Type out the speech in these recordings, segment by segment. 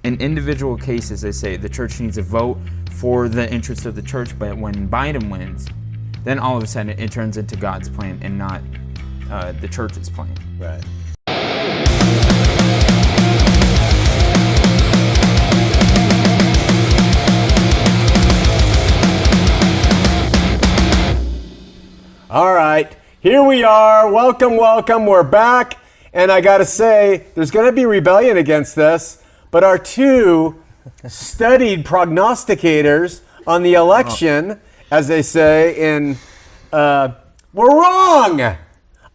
in individual cases, they say the church needs to vote for the interests of the church, but when Biden wins, then all of a sudden it turns into God's plan and not the church's plan. Right. All right, here we are. Welcome, welcome. We're back. And I got to say, there's going to be rebellion against this, but our two studied prognosticators on the election, as they say were wrong.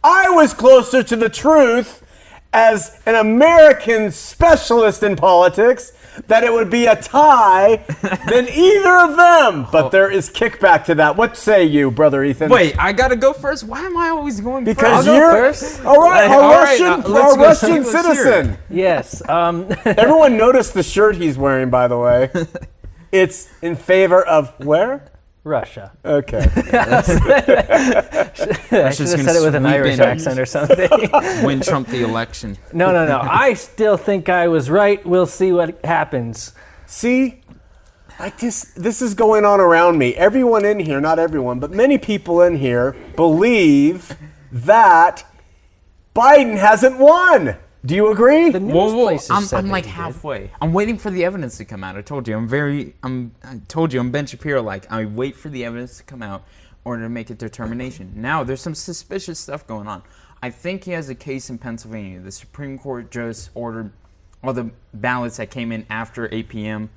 I was closer to the truth as an American specialist in politics that it would be a tie than either of them. But there is kickback to that. What say you, Brother Ethan? Wait, I gotta go first? Why am I always going because first? you're first. a Russian Let's citizen. Yes. Everyone noticed the shirt he's wearing, by the way. It's in favor of where? Russia. Okay. I should have said it with an Irish accent or something. Win Trump the election. No. I still think I was right. We'll see what happens. See, this is going on around me. Everyone in here, not everyone, but many people in here believe that Biden hasn't won. Do you agree? The news places said I'm like that he halfway. I'm waiting for the evidence to come out. I told you, I'm Ben Shapiro like. I wait for the evidence to come out in order to make a determination. Now, there's some suspicious stuff going on. I think he has a case in Pennsylvania. The Supreme Court just ordered all the ballots that came in after 8 p.m.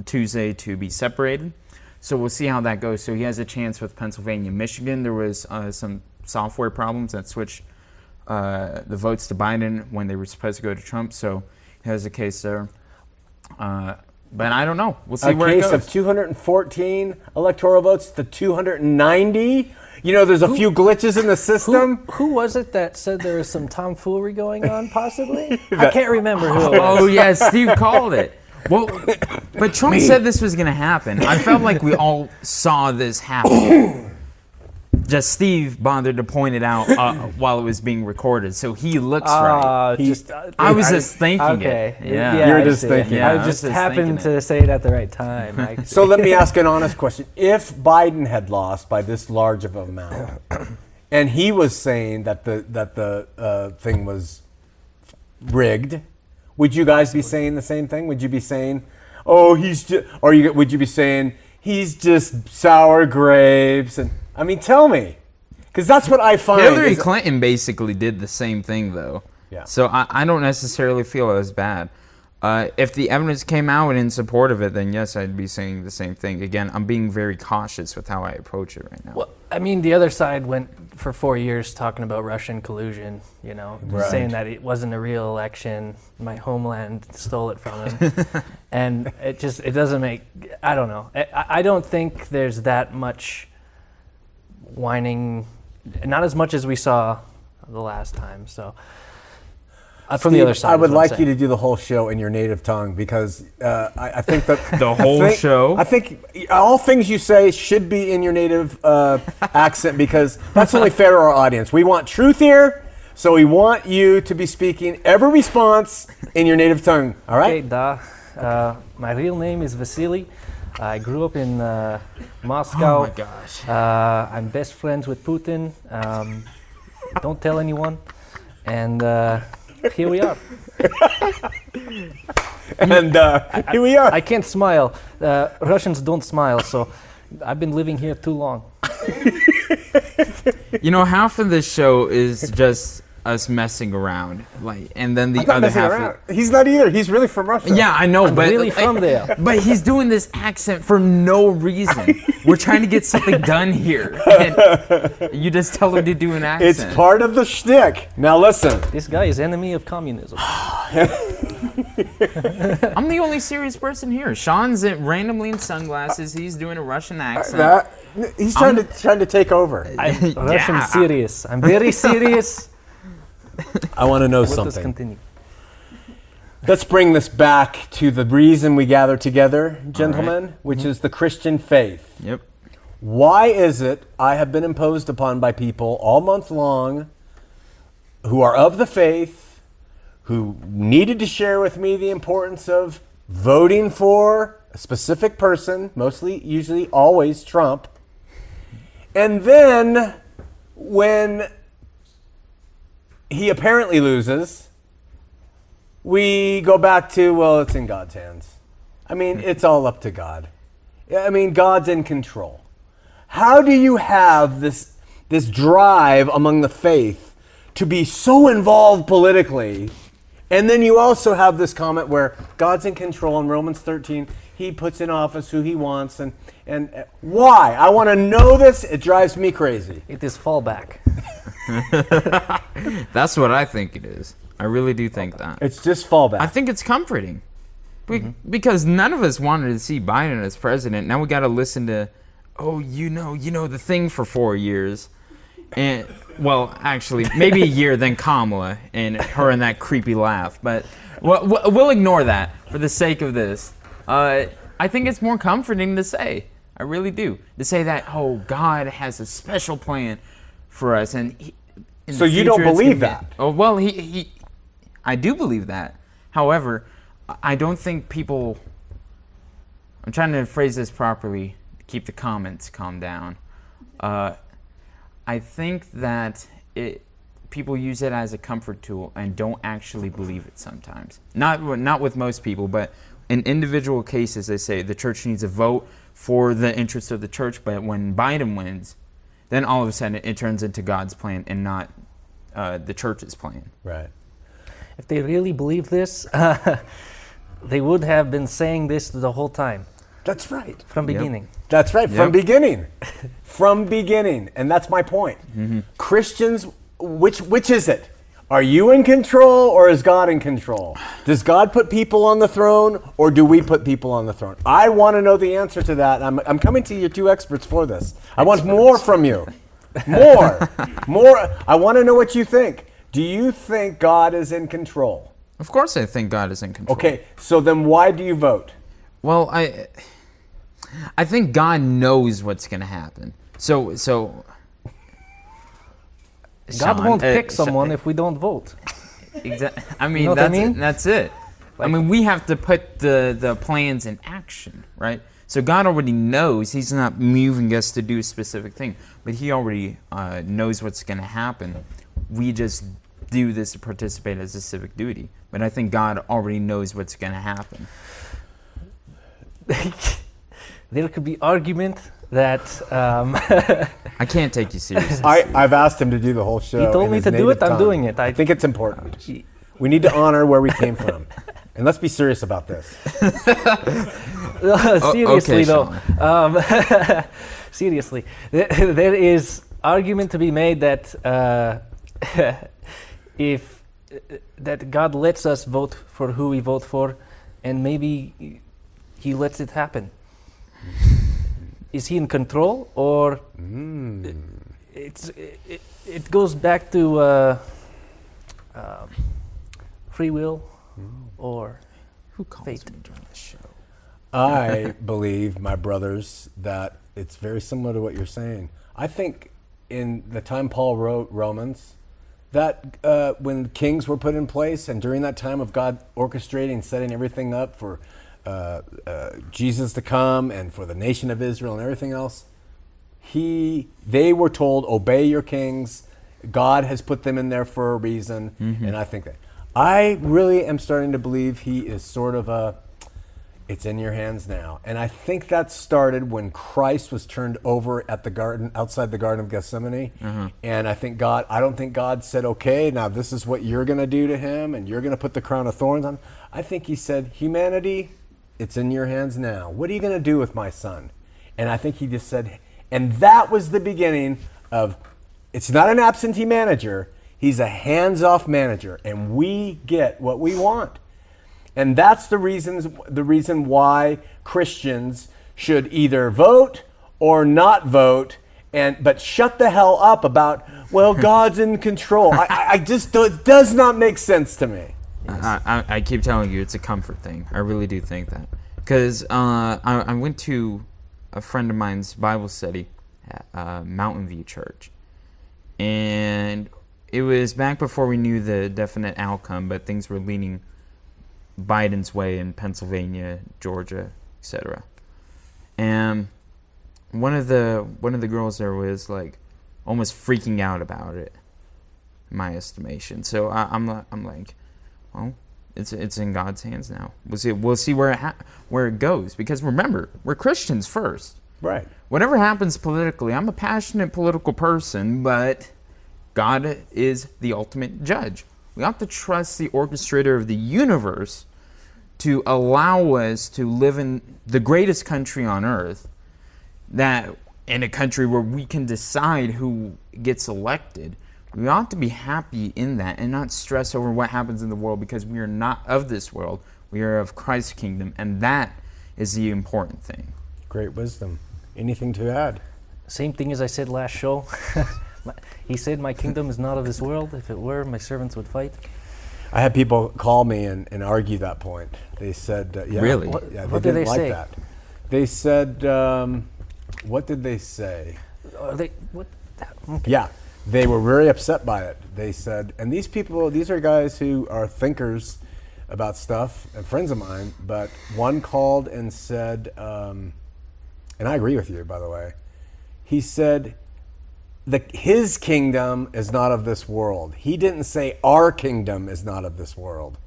Tuesday to be separated. So we'll see how that goes. So he has a chance with Pennsylvania. Michigan, there was some software problems that switched the votes to Biden when they were supposed to go to Trump, so he has a case there. But I don't know. We'll see where it goes. A case of 214 electoral votes to 290. You know, there's a few glitches in the system. Who was it that said there was some tomfoolery going on, possibly? I can't remember who it was. Oh, yeah, Steve called it. Well, but Trump said this was going to happen. I felt like we all saw this happen. Just Steve bothered to point it out while it was being recorded, so he looks right. I was just thinking it. Yeah. You're just thinking it. I just happened to say it at the right time. So let me ask an honest question. If Biden had lost by this large of an amount, and he was saying that the thing was rigged, would you guys be saying the same thing? Would you be saying, oh, would you be saying, he's just sour grapes? And I mean, tell me, because that's what I find. Hillary Clinton basically did the same thing, though. Yeah. So I don't necessarily feel it was bad. If the evidence came out in support of it, then yes, I'd be saying the same thing. Again, I'm being very cautious with how I approach it right now. Well, I mean, the other side went for 4 years talking about Russian collusion, saying that it wasn't a real election. My homeland stole it from him. And it doesn't make, I don't know. I don't think there's that much whining, not as much as we saw the last time. So from Steve, the other side, I would like you to do the whole show in your native tongue, because I think that the whole show. I think all things you say should be in your native accent, because that's only fair to our audience. We want truth here, so we want you to be speaking every response in your native tongue. All right? Okay, my real name is Vasily. I grew up in Moscow. Oh my gosh. I'm best friends with Putin. Don't tell anyone. And here we are. And here we are. I can't smile. Russians don't smile, so I've been living here too long. Half of this show is just us messing around, and then the other half. He's not either. He's really from Russia. Yeah, I know, but really from there. But he's doing this accent for no reason. We're trying to get something done here, and you just tell him to do an accent. It's part of the shtick. Now listen. This guy is enemy of communism. I'm the only serious person here. Sean's randomly in sunglasses. He's doing a Russian accent. He's trying to take over. I'm Russian serious. I'm very serious. I want to know Let something. us continue. Let's bring this back to the reason we gather together, gentlemen, which is the Christian faith. Yep. Why is it I have been imposed upon by people all month long who are of the faith, who needed to share with me the importance of voting for a specific person, usually always Trump. And then when he apparently loses, we go back to, well, it's in God's hands. I mean, it's all up to God. I mean, God's in control. How do you have this drive among the faith to be so involved politically, and then you also have this comment where God's in control in Romans 13, he puts in office who he wants, and why? I want to know this. It drives me crazy. It is fallback. That's what I think it is. I really do think that. It's just fallback. I think it's comforting. Because none of us wanted to see Biden as president. Now we got to listen to, you know the thing for 4 years. And, well, actually, maybe a year, then Kamala and her and that creepy laugh. But we'll ignore that for the sake of this. I think it's more comforting to say. I really do. To say that, God has a special plan for us. And so you don't believe that? Oh, well, I do believe that. However, I don't think people... I'm trying to phrase this properly to keep the comments calm down. I think that people use it as a comfort tool and don't actually believe it sometimes. Not with most people, but in individual cases, they say the church needs a vote for the interests of the church, but when Biden wins, then all of a sudden it turns into God's plan and not the church's plan. Right. If they really believe this, they would have been saying this the whole time. That's right. From beginning. That's right, from beginning. From beginning. And that's my point. Mm-hmm. Christians, which is it? Are you in control or is God in control? Does God put people on the throne or do we put people on the throne? I want to know the answer to that. I'm coming to you two experts for this. I want more from you. More. I want to know what you think. Do you think God is in control? Of course I think God is in control. Okay, so then why do you vote? Well, I think God knows what's going to happen. So God won't pick someone if we don't vote. Exactly. I mean, You know what I mean? That's it. I mean, we have to put the plans in action, right? So God already knows. He's not moving us to do a specific thing, but he already knows what's going to happen. We just do this to participate as a civic duty. But I think God already knows what's going to happen. There could be argument that... I can't take you seriously. I've asked him to do the whole show. He told me to do it, I'm doing it. I think it's important. We need to honor where we came from. And let's be serious about this. Seriously, okay, though. Seriously. There is argument to be made that that God lets us vote for who we vote for, and maybe he lets it happen. Is he in control, or it goes back to free will or who calls fate? me during this show? I believe, my brothers, that it's very similar to what you're saying. I think in the time Paul wrote Romans, that when kings were put in place, and during that time of God orchestrating, setting everything up for Jesus to come and for the nation of Israel and everything else, they were told, obey your kings. God has put them in there for a reason. Mm-hmm. And I think that I really am starting to believe he is sort of it's in your hands now. And I think that started when Christ was turned over at the garden, outside the Garden of Gethsemane. Mm-hmm. And I don't think God said, okay, now this is what you're going to do to him, and you're going to put the crown of thorns on. I think he said, humanity, it's in your hands now. What are you going to do with my son? And I think he just said, and that was the beginning of, it's not an absentee manager, he's a hands-off manager, and we get what we want. And that's the reason why Christians should either vote or not vote, but shut the hell up about, well, God's in control. It does not make sense to me. I keep telling you, it's a comfort thing. I really do think that. Because I went to a friend of mine's Bible study at Mountain View Church. And it was back before we knew the definite outcome, but things were leaning Biden's way in Pennsylvania, Georgia, etc. And one of the girls there was like almost freaking out about it, in my estimation. So I'm like, well, it's in God's hands now. We'll see where it goes, because remember, we're Christians first. Right. Whatever happens politically, I'm a passionate political person, but God is the ultimate judge. We have to trust the orchestrator of the universe to allow us to live in the greatest country on earth, that in a country where we can decide who gets elected. We ought to be happy in that and not stress over what happens in the world, because we are not of this world. We are of Christ's kingdom, and that is the important thing. Great wisdom. Anything to add? Same thing as I said last show. He said, my kingdom is not of this world. If it were, my servants would fight. I had people call me and argue that point. They said, yeah. Really? What Yeah, did didn't they like say? that. They said, what did they say? What? Okay. Yeah, they were very upset by it. They said, and these people, these are guys who are thinkers about stuff and friends of mine, but one called and said, and I agree with you, by the way, he said, his kingdom is not of this world. He didn't say our kingdom is not of this world.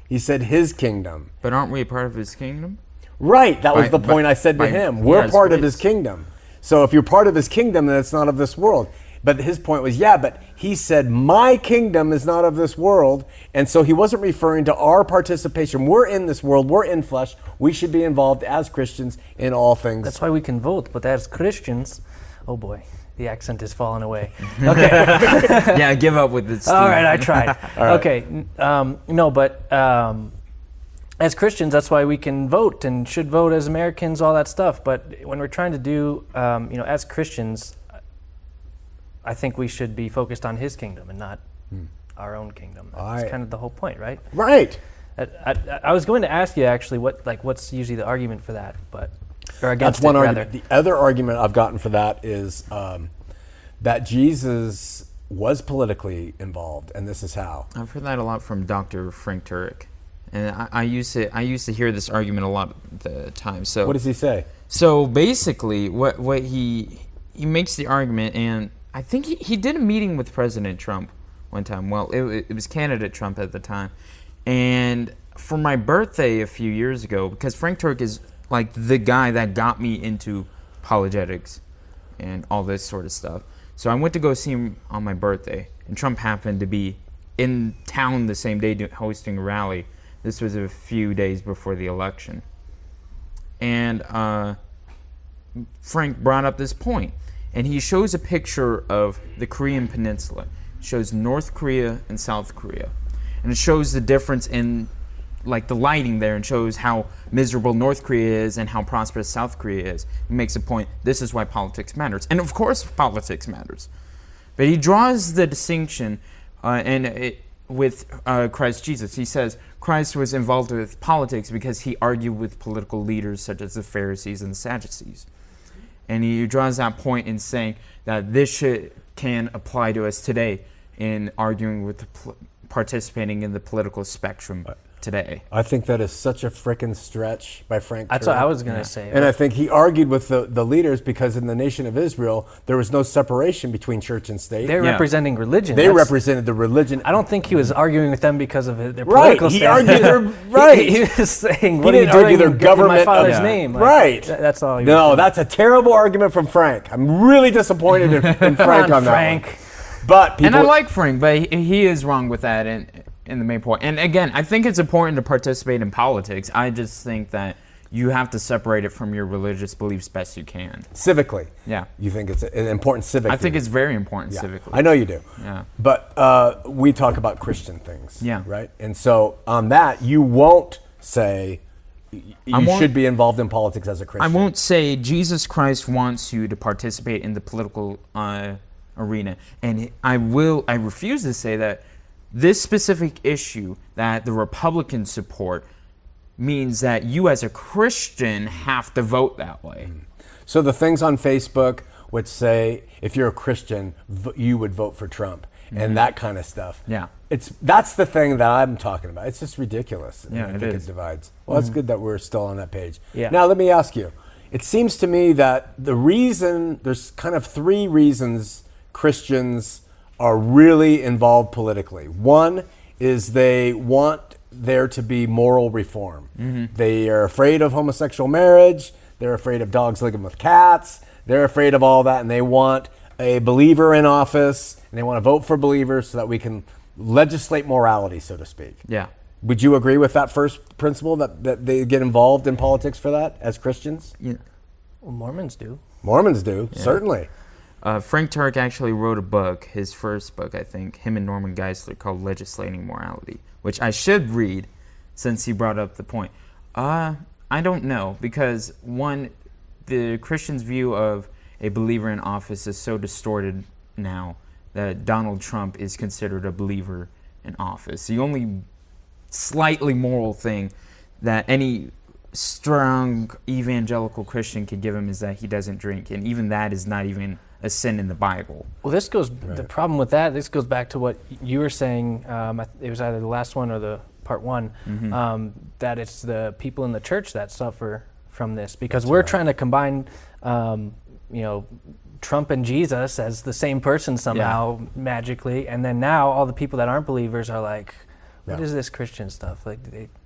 He said his kingdom. But aren't we a part of his kingdom? Right, that was By- the point I said to by- him. We're yes, part of please. his kingdom. So if you're part of his kingdom, then it's not of this world. But his point was, yeah, but he said, my kingdom is not of this world. And so he wasn't referring to our participation. We're in this world. We're in flesh. We should be involved as Christians in all things. That's why we can vote. But as Christians, oh boy, the accent is falling away. Okay. Yeah, give up with it, Steve. All right, I tried. right. Okay. No, but as Christians, that's why we can vote and should vote as Americans, all that stuff. But when we're trying to do, as Christians, I think we should be focused on his kingdom and not our own kingdom. That's kind of the whole point, right? Right. I was going to ask you actually what's usually the argument for that, or against That's one it, argument. rather. The other argument I've gotten for that is that Jesus was politically involved, and this is how. I've heard that a lot from Dr. Frank Turek, and I used to hear this argument a lot of the time. So What does he say? So basically, what he makes the argument, and I think he did a meeting with President Trump one time. Well, it was candidate Trump at the time, and for my birthday a few years ago, because Frank Turek is like the guy that got me into apologetics and all this sort of stuff. So I went to go see him on my birthday, and Trump happened to be in town the same day hosting a rally. This was a few days before the election. And Frank brought up this point, and he shows a picture of the Korean Peninsula. It shows North Korea and South Korea. And it shows the difference in like the lighting there, and shows how miserable North Korea is and how prosperous South Korea is. He makes a point, this is why politics matters. And of course politics matters. But he draws the distinction with Christ Jesus. He says Christ was involved with politics because he argued with political leaders such as the Pharisees and the Sadducees. And he draws that point in saying that this can apply to us today in arguing with, participating in the political spectrum today. I think that is such a frickin' stretch by Frank That's Turek. what I was going to say. And I think he argued with the leaders because in the nation of Israel, there was no separation between church and state. They're representing religion. They That's- represented the religion. I don't think he was arguing with them because of their Right, political he stance. argued their- right. He was saying, He what are you didn't argue doing their in government- my father's Yeah. name? Like, Right. That's all. He was No, doing. that's a terrible argument from Frank. I'm really disappointed in Frank Come on that Frank. one. But people, And I like Frank, but he is wrong with that in the main point. And again, I think it's important to participate in politics. I just think that you have to separate it from your religious beliefs best you can. civically, Yeah. you think it's an important civic I think thing. it's very important Yeah, civically. I know you do. Yeah. But we talk about Christian things. Yeah. Right? And so on that, you won't say you won't- should be involved in politics as a I Christian. won't say Jesus Christ wants you to participate in the political arena. And I refuse to say that this specific issue that the Republicans support means that you as a Christian have to vote that way. So the things on Facebook which say if you're a Christian, you would vote for Trump. and that kind of stuff. Yeah. That's the thing that I'm talking about. It's just ridiculous. Yeah, I it think is. it divides. Well, it's good that we're still on that page. Yeah. Now, let me ask you. It seems to me that there's kind of three reasons Christians are really involved politically. One is they want there to be moral reform. They are afraid of homosexual marriage. They're afraid of dogs living with cats. They're afraid of all that, and they want a believer in office, and they want to vote for believers so that we can legislate morality, so to speak. Yeah. Would you agree with that first principle, that they get involved in politics for that as Christians? Yeah. Well, Mormons do. Mormons do, certainly. Frank Turk actually wrote a book, his first book, I think, him and Norman Geisler, called Legislating Morality, which I should read since he brought up the point. I don't know, because one, the Christian's view of a believer in office is so distorted now that Donald Trump is considered a believer in office. The only slightly moral thing that any strong evangelical Christian could give him is that he doesn't drink, and even that is not even a sin in the Bible. Well, the problem with that, this goes back to what you were saying, it was either the last one or the part one, that it's the people in the church that suffer from this, because we're trying to combine, Trump and Jesus as the same person somehow magically, and then now all the people that aren't believers are like, what is this Christian stuff? Like,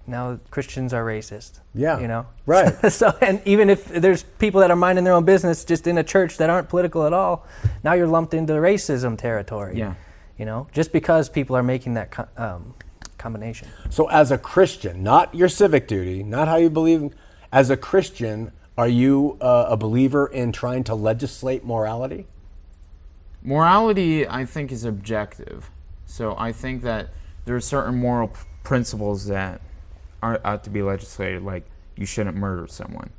now Christians are racist. Yeah. Right. So, and even if there's people that are minding their own business just in a church that aren't political at all, now you're lumped into racism territory. Yeah. Just because people are making that combination. So as a Christian, not your civic duty, not how you believe, as a Christian, are you a believer in trying to legislate morality? Morality, I think, is objective. So I think that there are certain moral principles that ought to be legislated, like you shouldn't murder someone.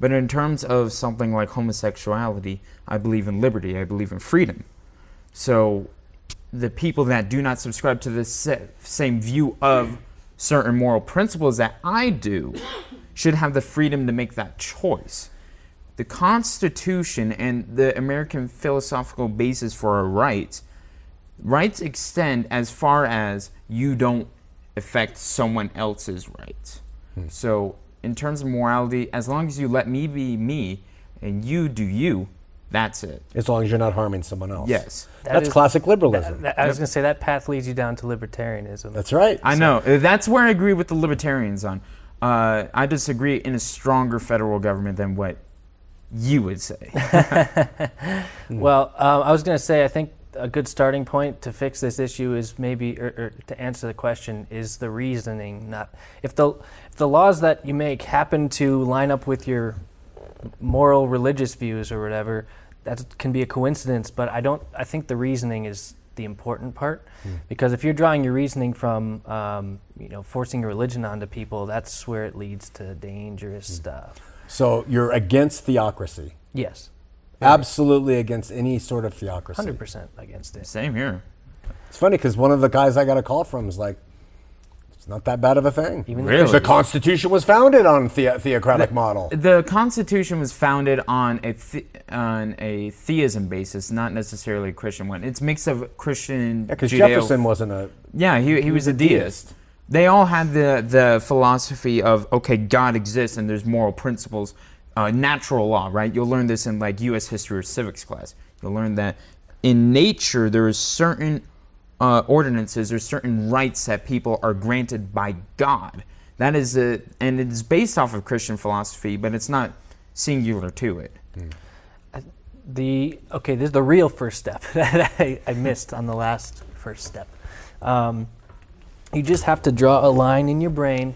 But in terms of something like homosexuality, I believe in liberty. I believe in freedom. So the people that do not subscribe to the same view of certain moral principles that I do should have the freedom to make that choice. The Constitution and the American philosophical basis for our rights extend as far as you don't affect someone else's rights. So in terms of morality, as long as you let me be me and you do you, that's it. As long as you're not harming someone else. Yes. That's classic liberalism. I was going to say that path leads you down to libertarianism. That's right. I know. That's where I agree with the libertarians on. I disagree in a stronger federal government than what you would say. Well, I was going to say, I think a good starting point to fix this issue is maybe, or to answer the question, is the reasoning. Not if the laws that you make happen to line up with your moral religious views or whatever, that can be a coincidence. But I think the reasoning is the important part, because if you're drawing your reasoning from forcing a religion onto people, that's where it leads to dangerous stuff. So you're against theocracy? Yes. Absolutely against any sort of theocracy. 100% against it. Same here. It's funny because one of the guys I got a call from is like, it's not that bad of a thing. Even Really? The Constitution was founded on theocratic model. The Constitution was founded on a theism basis, not necessarily a Christian one. It's a mix of Christian, Because Judeo. Jefferson wasn't a... Yeah, he was a deist. They all had the philosophy of, okay, God exists and there's moral principles, natural law, right? You'll learn this in like U.S. history or civics class. You'll learn that in nature there is certain ordinances or certain rights that people are granted by God. That is and it's based off of Christian philosophy, but it's not singular to it. This is the real first step that I missed on the last first step. You just have to draw a line in your brain.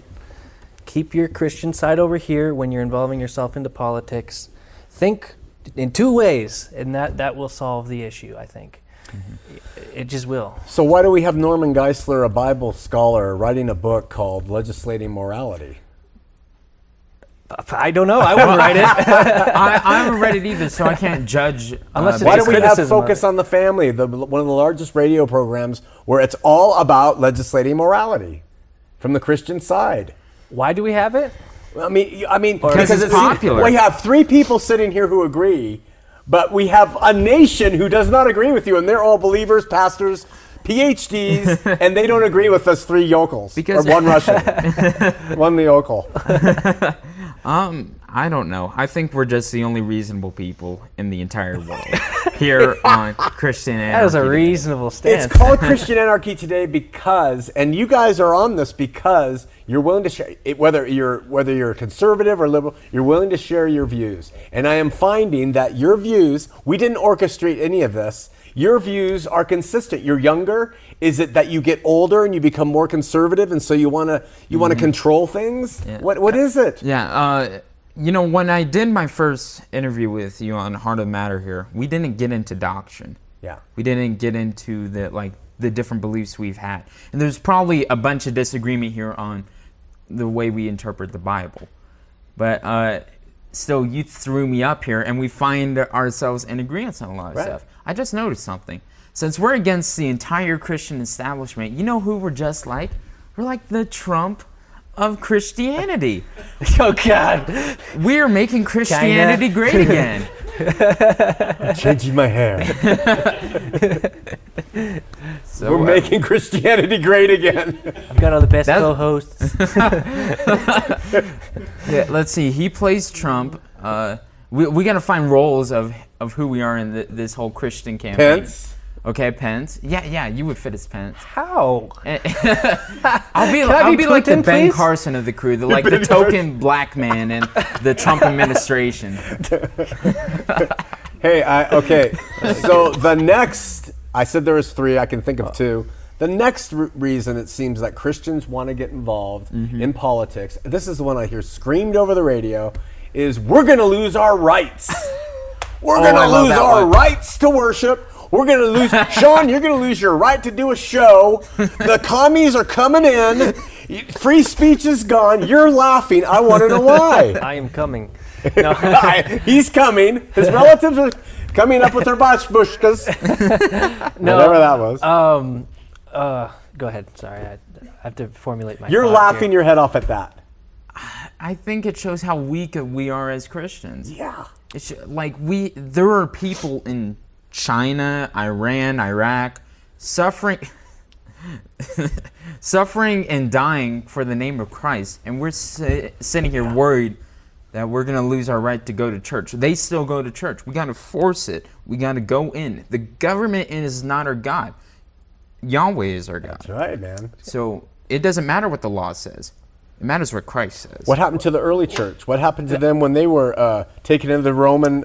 Keep your Christian side over here when you're involving yourself into politics. Think in two ways, and that will solve the issue, I think. It just will. So why do we have Norman Geisler, a Bible scholar, writing a book called Legislating Morality? I don't know. I wouldn't write it. I haven't read it either, so I can't judge. Unless Why do we have criticism of Focus it. on the Family, one of the largest radio programs where it's all about legislating morality from the Christian side? Why do we have it? I mean, Because it's popular. We have three people sitting here who agree, but we have a nation who does not agree with you, and they're all believers, pastors, PhDs, and they don't agree with us 3 yokels. Because or 1 Russian. 1 yokel. I don't know. I think we're just the only reasonable people in the entire world here on Christian Anarchy. That was a reasonable stance. It's called Christian Anarchy today because, and you guys are on this because you're willing to share, whether you're conservative or liberal, you're willing to share your views. And I am finding that your views, we didn't orchestrate any of this, your views are consistent. You're younger. Is it that you get older and you become more conservative and so you want to control things? Yeah. What is it? Yeah, when I did my first interview with you on Heart of Matter here, we didn't get into doctrine. Yeah. We didn't get into the different beliefs we've had. And there's probably a bunch of disagreement here on the way we interpret the Bible. But still, you threw me up here, and we find ourselves in agreement on a lot of stuff. I just noticed something. Since we're against the entire Christian establishment, you know who we're just like? We're like the Trump of Christianity. Oh, God. We're making Christianity great again. I'm changing my hair. So, we're making Christianity great again. I've got all the best co-hosts. Yeah, let's see. He plays Trump. We got to find roles of who we are in this whole Christian campaign. Pence. Okay, Pence. Yeah, you would fit as Pence. How? I'll be like the Putin, Ben please? Carson of the crew, the token black man in the Trump administration. Hey, okay. So the next, I said there was 3. I can think of 2. The next reason it seems that Christians want to get involved in politics, this is the one I hear screamed over the radio, is we're going to lose our rights. We're going to lose our rights to worship. We're going to lose, Shawn, you're going to lose your right to do a show. The commies are coming in. Free speech is gone. You're laughing. I want to know why. I am coming. No. He's coming. His relatives are coming up with their bashbushkas. No, whatever that was. Go ahead. Sorry, I have to formulate my. You're laughing your head off at that. I think it shows how weak we are as Christians. Yeah. There are people in China, Iran, Iraq, suffering and dying for the name of Christ, and we're sitting here worried that we're going to lose our right to go to church. They still go to church. We got to force it. We got to go in. The government is not our God. Yahweh is our God. That's right, man. So it doesn't matter what the law says. It matters what Christ says. What happened to the early church? What happened to them when they were taken into the Roman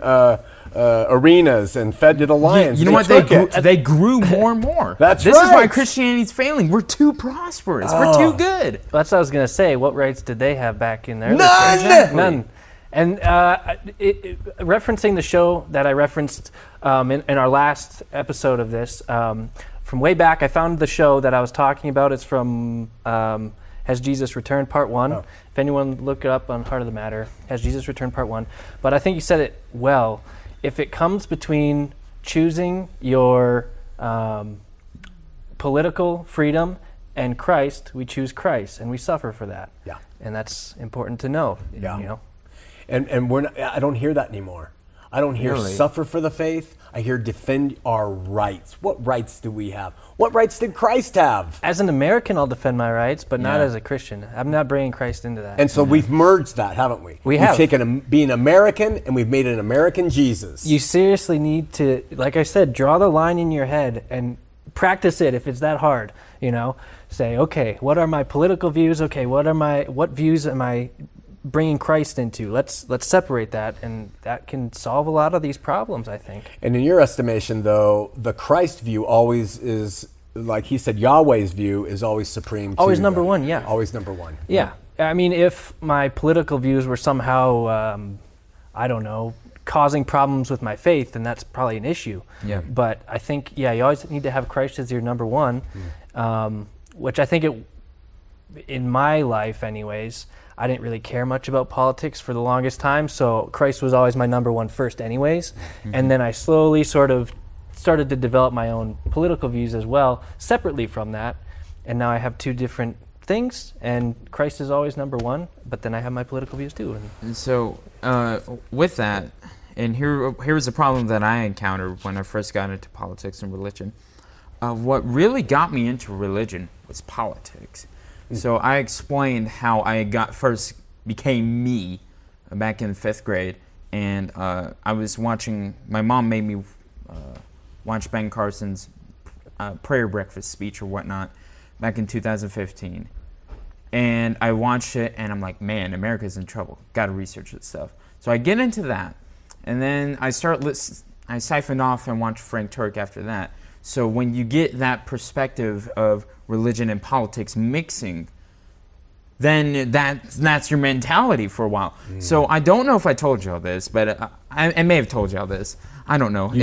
arenas and fed to the lions? You know what? They grew more and more. This is why Christianity's failing. We're too prosperous. We're too good. That's what I was going to say. What rights did they have back in there? None. And referencing the show that I referenced in our last episode of this, from way back, I found the show that I was talking about. It's from Has Jesus Returned, Part 1. Oh. If anyone look it up on Heart of the Matter, Has Jesus Returned, Part 1. But I think you said it well. If it comes between choosing your political freedom and Christ, we choose Christ, and we suffer for that. Yeah. And that's important to know. Yeah. You know? And we're not, I don't hear that anymore. I don't hear suffer for the faith. I hear defend our rights. What rights do we have? What rights did Christ have? As an American, I'll defend my rights, but not as a Christian. I'm not bringing Christ into that. And so we've merged that, haven't we? We've taken being American and we've made an American Jesus. You seriously need to, like I said, draw the line in your head and practice it if it's that hard. You know, say, okay, what are my political views? Okay, what views am I bringing Christ into? Let's separate that, and that can solve a lot of these problems, I think. And in your estimation, though, the Christ view always is, like he said, Yahweh's view is always supreme. Always number one, yeah. Always number one. Yeah. I mean, if my political views were somehow, I don't know, causing problems with my faith, then that's probably an issue. Yeah. But I think, you always need to have Christ as your number one, which I think in my life anyways, I didn't really care much about politics for the longest time, so Christ was always my number one first anyways. Mm-hmm. And then I slowly sort of started to develop my own political views as well, separately from that. And now I have two different things, and Christ is always number one, but then I have my political views too. And so with that, and here's the problem that I encountered when I first got into politics and religion. what really got me into religion was politics. So I explained how I first became me back in 5th grade, and I was watching. My mom made me watch Ben Carson's prayer breakfast speech or whatnot back in 2015, and I watched it, and I'm like, man, America's in trouble. Got to research this stuff. So I get into that, and then I siphoned off and watched Frank Turk after that. So when you get that perspective of religion and politics mixing, then that's your mentality for a while. So I don't know if I told you all this, but I may have told you all this. I don't know.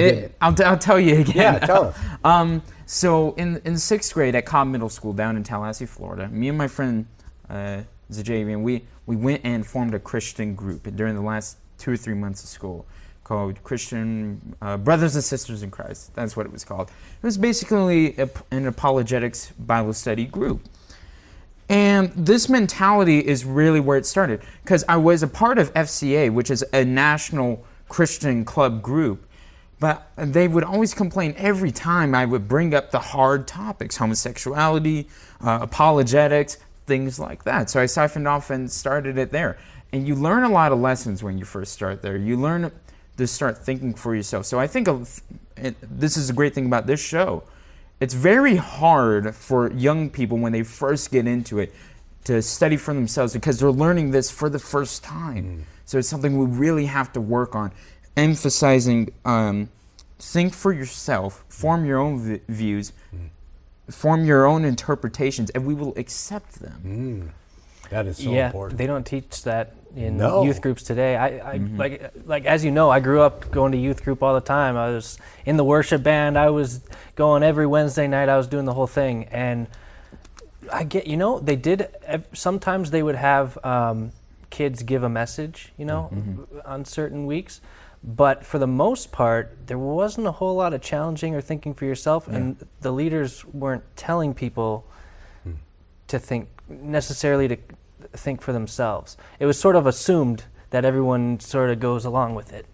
I'll tell you again. Yeah, tell us. So in 6th grade at Cobb Middle School down in Tallahassee, Florida, me and my friend Zajavian, we went and formed a Christian group during the last 2 or 3 months of school called Christian Brothers and Sisters in Christ. That's what it was called. It was basically an apologetics Bible study group. And this mentality is really where it started, because I was a part of FCA, which is a national Christian club group, but they would always complain every time I would bring up the hard topics, homosexuality, apologetics, things like that. So I siphoned off and started it there. And you learn a lot of lessons when you first start there. You learn to start thinking for yourself. So I think this is a great thing about this show. It's very hard for young people when they first get into it to study for themselves, because they're learning this for the first time. So it's something we really have to work on, emphasizing think for yourself, form your own views, form your own interpretations, and we will accept them. That is so yeah, important. they don't teach that in No. youth groups today. I like as you know, I grew up going to youth group all the time. I was in the worship band. I was going every Wednesday night. I was doing the whole thing, and I get, they did. Sometimes they would have kids give a message, on certain weeks. But for the most part, there wasn't a whole lot of challenging or thinking for yourself, and the leaders weren't telling people to think necessarily to think for themselves. It was sort of assumed that everyone sort of goes along with it,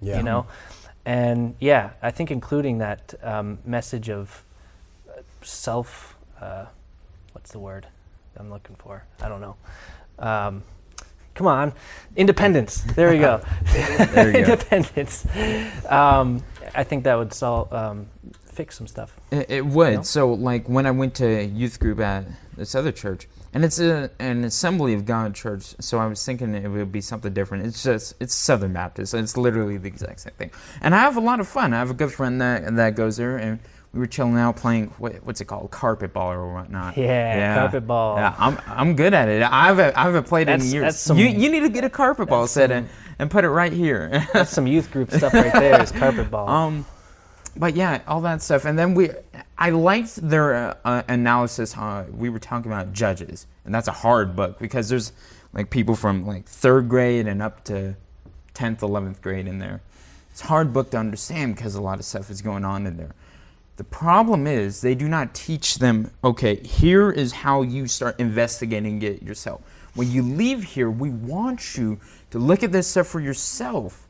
And I think including that message of self, what's the word I'm looking for? I don't know. Come on, independence. There we go. There you go. Independence. I think that would fix some stuff. It would. So, like, when I went to youth group at this other church, and it's an Assembly of God church, so I was thinking it would be something different. It's Southern Baptist, and it's literally the exact same thing. And I have a lot of fun. I have a good friend that goes there, and we were chilling out playing, what's it called, carpet ball or whatnot. Yeah, carpet ball. Yeah, I'm good at it. I haven't played in years. You need to get a carpet ball set and put it right here. That's some youth group stuff right there, is carpet ball. But yeah, all that stuff. And then I liked their analysis. We were talking about Judges, and that's a hard book because there's like people from like 3rd grade and up to 10th, 11th grade in there. It's a hard book to understand because a lot of stuff is going on in there. The problem is they do not teach them, okay, here is how you start investigating it yourself. When you leave here, we want you to look at this stuff for yourself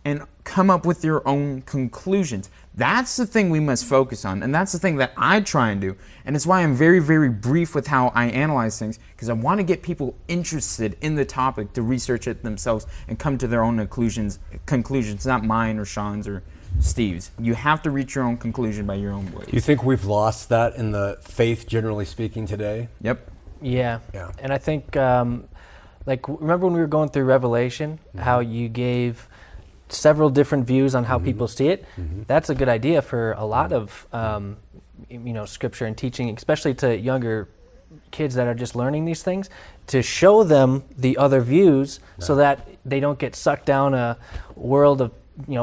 and come up with your own conclusions. That's the thing we must focus on, and that's the thing that I try and do. And it's why I'm very, very brief with how I analyze things, because I want to get people interested in the topic to research it themselves and come to their own conclusions, not mine or Sean's or Steve's. You have to reach your own conclusion by your own ways. Do you think we've lost that in the faith, generally speaking, today? Yep. Yeah. And I think, remember when we were going through Revelation, how you gave several different views on how people see it? That's a good idea for a lot of, scripture and teaching, especially to younger kids that are just learning these things, to show them the other views so that they don't get sucked down a world of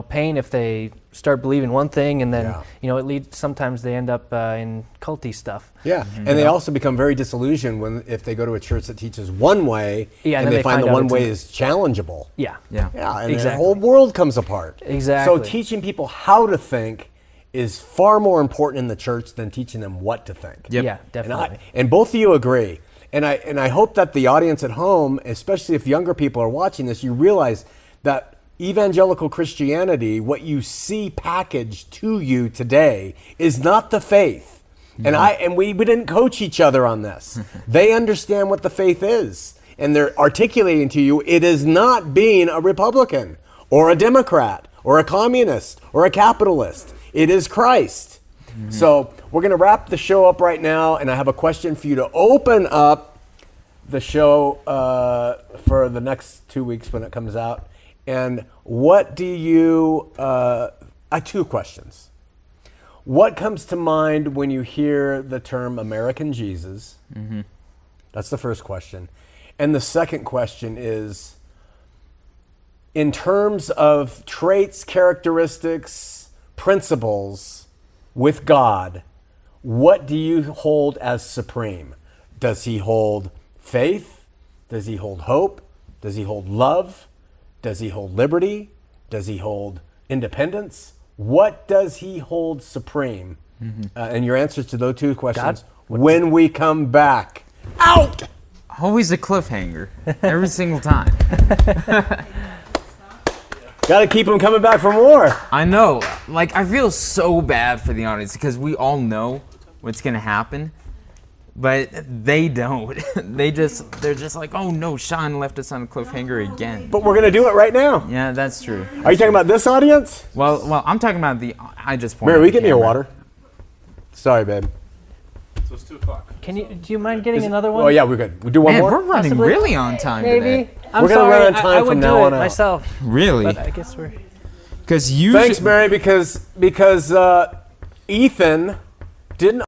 pain if they start believing one thing, and then it leads. Sometimes they end up in culty stuff. Yeah, and they also become very disillusioned if they go to a church that teaches one way, and they find the one way is challengeable. Yeah, and the whole world comes apart. Exactly. So teaching people how to think is far more important in the church than teaching them what to think. Yep. Yeah, definitely. And both of you agree. And I hope that the audience at home, especially if younger people are watching this, you realize that evangelical Christianity, what you see packaged to you today, is not the faith. And we didn't coach each other on this. They understand what the faith is, and they're articulating to you it is not being a Republican or a Democrat or a communist or a capitalist. It is Christ. So we're going to wrap the show up right now, and I have a question for you to open up the show for the next 2 weeks when it comes out. And what do you, I have 2 questions. What comes to mind when you hear the term American Jesus? That's the first question. And the second question is, in terms of traits, characteristics, principles with God, what do you hold as supreme? Does he hold faith? Does he hold hope? Does he hold love? Does he hold liberty? Does he hold independence? What does he hold supreme? And your answers to those 2 questions when we come back. Out! Always a cliffhanger. Every single time. Got to keep them coming back for more. I know. Like, I feel so bad for the audience because we all know what's going to happen. But they don't. They're just like, oh no, Shawn left us on a cliffhanger again. But we're going to do it right now. Yeah, that's true. Are you talking about this audience? Well, I'm talking about I just pointed. Mary, will you at the get me a camera. water? Sorry, babe. So it's 2 o'clock. Do you mind getting another one? Oh yeah, we're good. We'll do one Man, more. we're running Possibly. really on time Maybe. today. I'm We're gonna sorry. run on time I from would now do on it out. myself. Really? But I guess we're. Because you. Thanks, Mary, because Ethan didn't